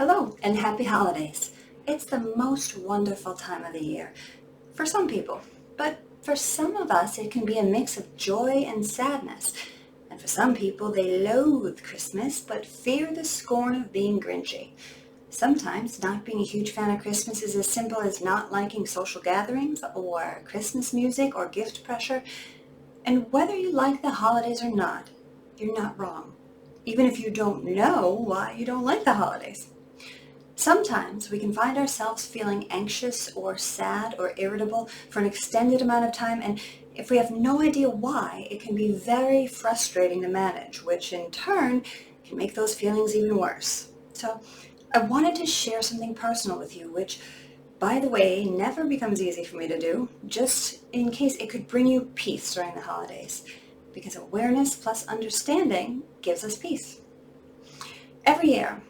Hello and happy holidays. It's the most wonderful time of the year for some people, but for some of us it can be a mix of joy and sadness. And for some people they loathe Christmas but fear the scorn of being Grinchy. Sometimes not being a huge fan of Christmas is as simple as not liking social gatherings or Christmas music or gift pressure. And whether you like the holidays or not, you're not wrong, even if you don't know why you don't like the holidays. Sometimes we can find ourselves feeling anxious or sad or irritable for an extended amount of time, and if we have no idea why, it can be very frustrating to manage, which in turn can make those feelings even worse. So I wanted to share something personal with you, which, by the way, never becomes easy for me to do, just in case it could bring you peace during the holidays, because awareness plus understanding gives us peace. Every year,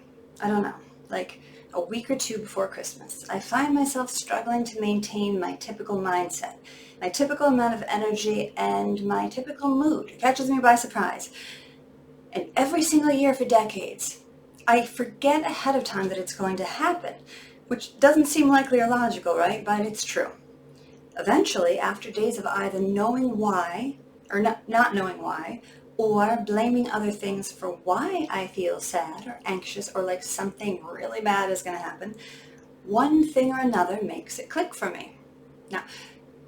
I don't know, like a week or two before Christmas, I find myself struggling to maintain my typical mindset, my typical amount of energy, and my typical mood. It catches me by surprise. And every single year for decades, I forget ahead of time that it's going to happen, which doesn't seem likely or logical, right? But it's true. Eventually, after days of either knowing why or not knowing why, or blaming other things for why I feel sad or anxious or like something really bad is going to happen, one thing or another makes it click for me. Now,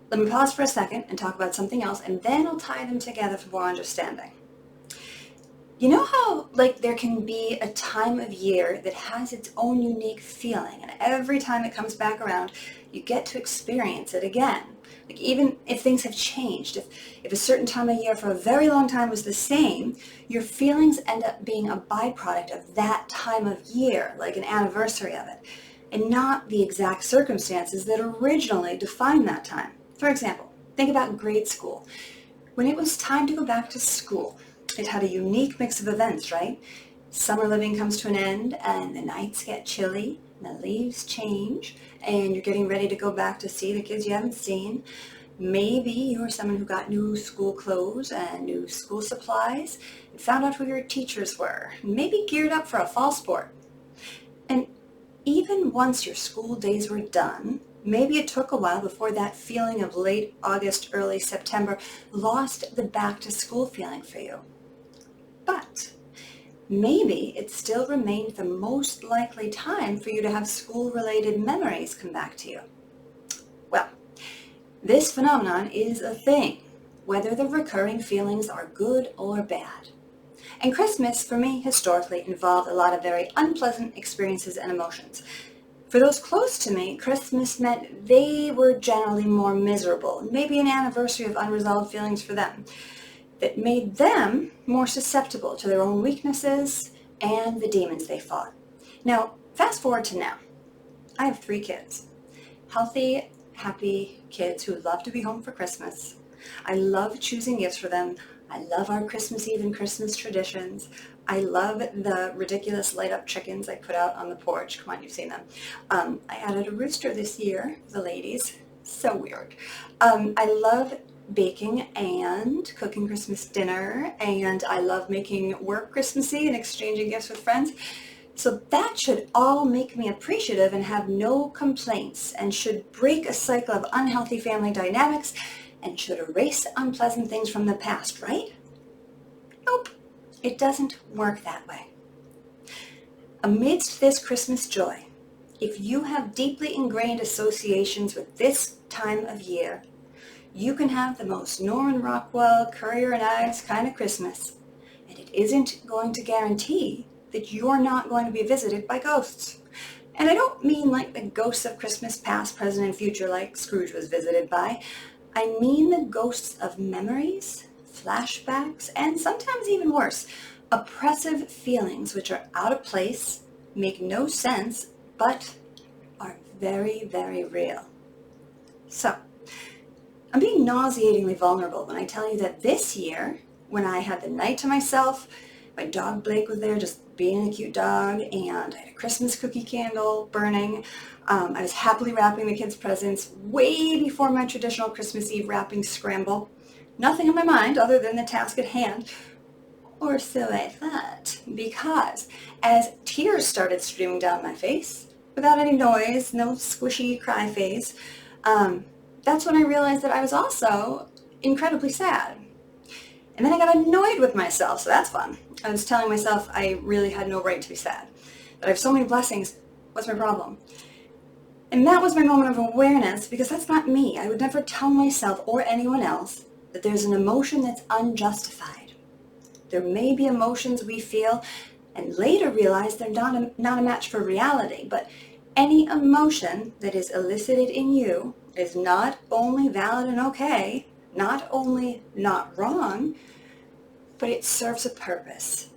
let me pause for a second and talk about something else, and then I'll tie them together for more understanding. You know how there can be a time of year that has its own unique feeling, and every time it comes back around, you get to experience it again. Like even if things have changed, if a certain time of year for a very long time was the same, your feelings end up being a byproduct of that time of year, like an anniversary of it, and not the exact circumstances that originally defined that time. For example, think about grade school. When it was time to go back to school, it had a unique mix of events, right? Summer living comes to an end and the nights get chilly and the leaves change and you're getting ready to go back to see the kids you haven't seen. Maybe you're someone who got new school clothes and new school supplies and found out who your teachers were. Maybe geared up for a fall sport. And even once your school days were done, maybe it took a while before that feeling of late August, early September lost the back to school feeling for you. But maybe it still remained the most likely time for you to have school-related memories come back to you. Well, this phenomenon is a thing, whether the recurring feelings are good or bad. And Christmas, for me, historically, involved a lot of very unpleasant experiences and emotions. For those close to me, Christmas meant they were generally more miserable, maybe an anniversary of unresolved feelings for them, that made them more susceptible to their own weaknesses and the demons they fought. Now, fast forward to now. I have 3 kids. Healthy, happy kids who love to be home for Christmas. I love choosing gifts for them. I love our Christmas Eve and Christmas traditions. I love the ridiculous light-up chickens I put out on the porch. Come on, you've seen them. I added a rooster this year for the ladies. So weird. I love baking and cooking Christmas dinner, and I love making work Christmassy and exchanging gifts with friends. So that should all make me appreciative and have no complaints, and should break a cycle of unhealthy family dynamics, and should erase unpleasant things from the past, right? Nope, it doesn't work that way. Amidst this Christmas joy, if you have deeply ingrained associations with this time of year, you can have the most Norman Rockwell, Currier and Ives kind of Christmas, and it isn't going to guarantee that you're not going to be visited by ghosts. And I don't mean like the ghosts of Christmas past, present, and future like Scrooge was visited by. I mean the ghosts of memories, flashbacks, and sometimes even worse, oppressive feelings which are out of place, make no sense, but are very, very real. So, I'm being nauseatingly vulnerable when I tell you that this year, when I had the night to myself, my dog Blake was there just being a cute dog, and I had a Christmas cookie candle burning. I was happily wrapping the kids' presents way before my traditional Christmas Eve wrapping scramble. Nothing on my mind other than the task at hand. Or so I thought, because as tears started streaming down my face, without any noise, no squishy cry face, that's when I realized that I was also incredibly sad. And then I got annoyed with myself, so that's fun. I was telling myself I really had no right to be sad. That I have so many blessings, what's my problem? And that was my moment of awareness, because that's not me. I would never tell myself or anyone else that there's an emotion that's unjustified. There may be emotions we feel and later realize they're not a match for reality, but any emotion that is elicited in you is not only valid and okay, not only not wrong, but it serves a purpose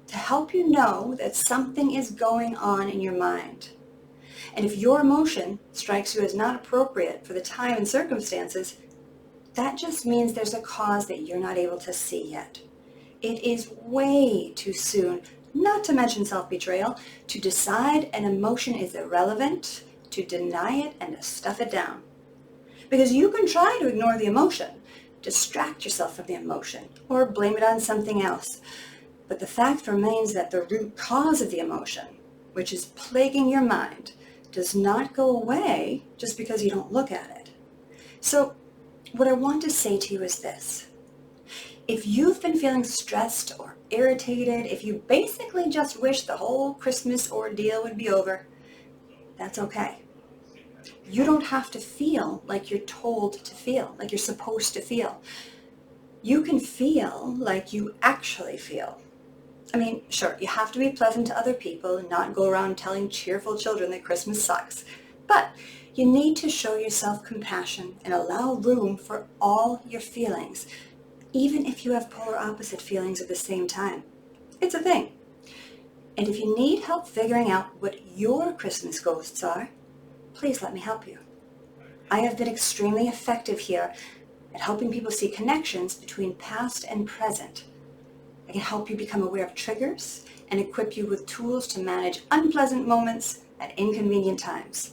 to help you know that something is going on in your mind. And if your emotion strikes you as not appropriate for the time and circumstances, that just means there's a cause that you're not able to see yet. It is way too soon, not to mention self-betrayal, to decide an emotion is irrelevant, to deny it, and to stuff it down. Because you can try to ignore the emotion, distract yourself from the emotion, or blame it on something else. But the fact remains that the root cause of the emotion, which is plaguing your mind, does not go away just because you don't look at it. So what I want to say to you is this. If you've been feeling stressed or irritated, if you basically just wish the whole Christmas ordeal would be over, that's okay. You don't have to feel like you're told to feel, like you're supposed to feel. You can feel like you actually feel. I mean, sure, you have to be pleasant to other people and not go around telling cheerful children that Christmas sucks. But you need to show yourself compassion and allow room for all your feelings, even if you have polar opposite feelings at the same time. It's a thing. And if you need help figuring out what your Christmas ghosts are, please let me help you. I have been extremely effective here at helping people see connections between past and present. I can help you become aware of triggers and equip you with tools to manage unpleasant moments at inconvenient times.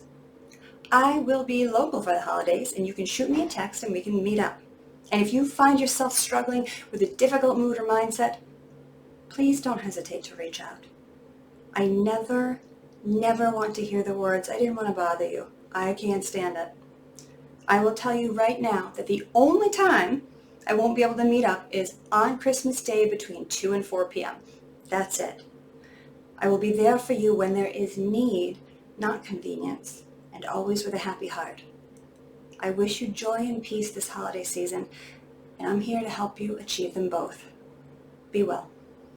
I will be local for the holidays, and you can shoot me a text and we can meet up. And if you find yourself struggling with a difficult mood or mindset, please don't hesitate to reach out. I never want to hear the words, "I didn't want to bother you. I can't stand it." I will tell you right now that the only time I won't be able to meet up is on Christmas Day between 2 and 4 p.m. That's it. I will be there for you when there is need, not convenience, and always with a happy heart. I wish you joy and peace this holiday season, and I'm here to help you achieve them both. Be well.